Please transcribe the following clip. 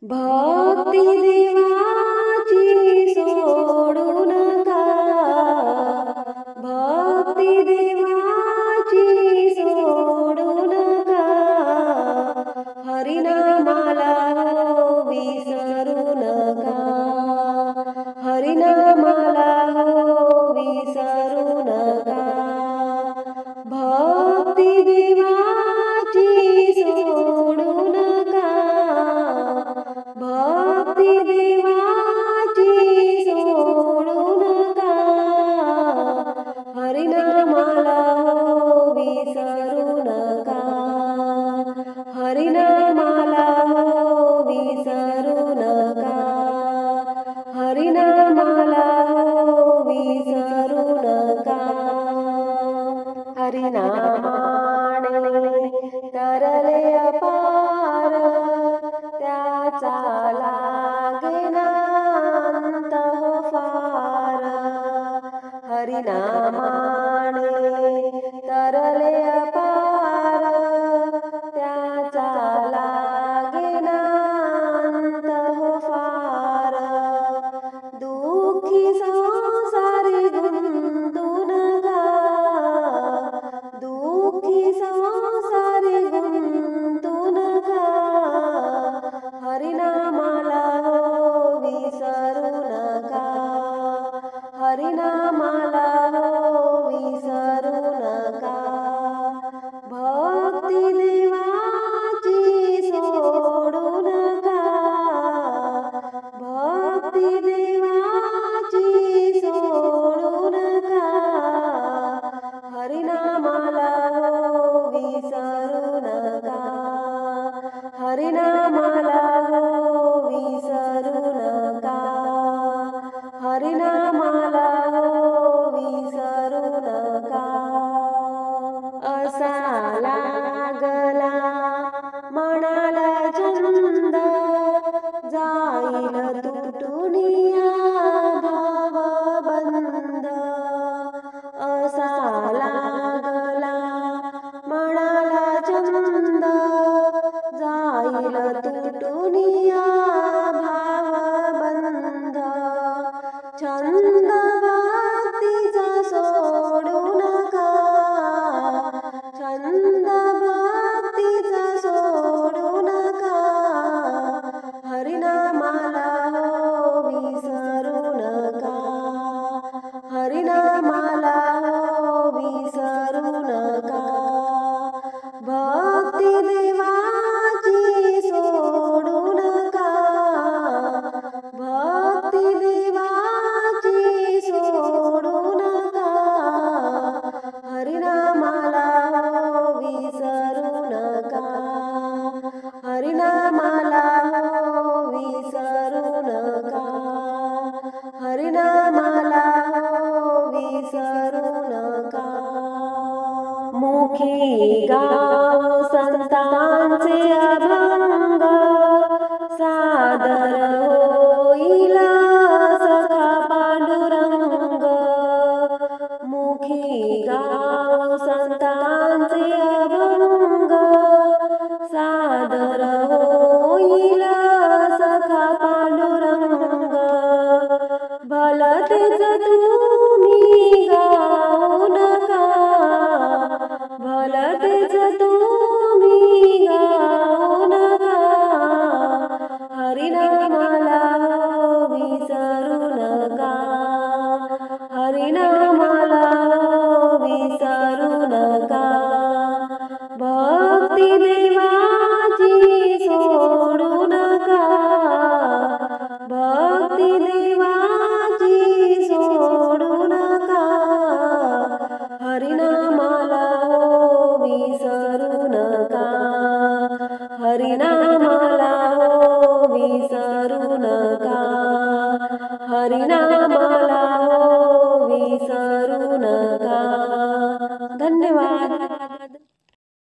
भक्ती देवाची सोडू नका, भक्ती देवाची सोडू नका, हरिनामाला हो विसरू नका, हरिनामाला हो विसरू नका, भक्ती देवाची सोडू नका, भक्ती देवाची सोडू नका, हरिनामाला हो विसरू नका, हरिनामाला हो विसरू नका, हरिनामाला हो विसरू नका. हरिनामाने तरले अपार, त्याचा लागेना अंत हो फार. हरिनामाने तरले अपार, त्याचा लागेना अंत हो फार. दुःखी संसारी गुंतू नका, दुःखी संसारी गुंतू नका, हरिनामाला हो विसरू नका, हरिनामाला हो विसरू नका, भक्ती देवाची सोडू नका, भक्ती देवाची सोडू नका, हरिनामाला हो विसरू नका, हरिनामाला हो विसरू नका, हरिनामाला हो विसरू नका. असा लागला मनाला छंद, जाईल तुटून भावबंध. असा लागला मनाला छंद, जाईल तुटून भावबंध. छंद भक्तीचा सोडू नका, छंद भक्तीचा सोडू नका, हरिनामाला हो विसरू नका, हरिनामाला हो विसरू नका, भक्ती देवाची सोडू नका, भक्ती देवाची सोडू नका, हरिनामाला हो विसरू नका, हरिनामाला हो विसरू नका, हरिनामाला हो विसरू नका. मुखी गाव संतांचे अभंग, सादर होईल सखा पांडुरंग. मुखी गाव संतांचे अभंग, सादर होईल सखा पांडुरंग. भलतेच तुम्ही गाऊ नका, भलतेच तुम्ही गाऊ नका, हरिनामाला हो विसरू नका, हरिनामाला हो विसरू नका, भक्ती देवाची सोडू नका, भक्ती देवाची सोडू नका, हरिनामाला हो विसरू नका, हरिनामाला हो विसरू नका, हरिनाम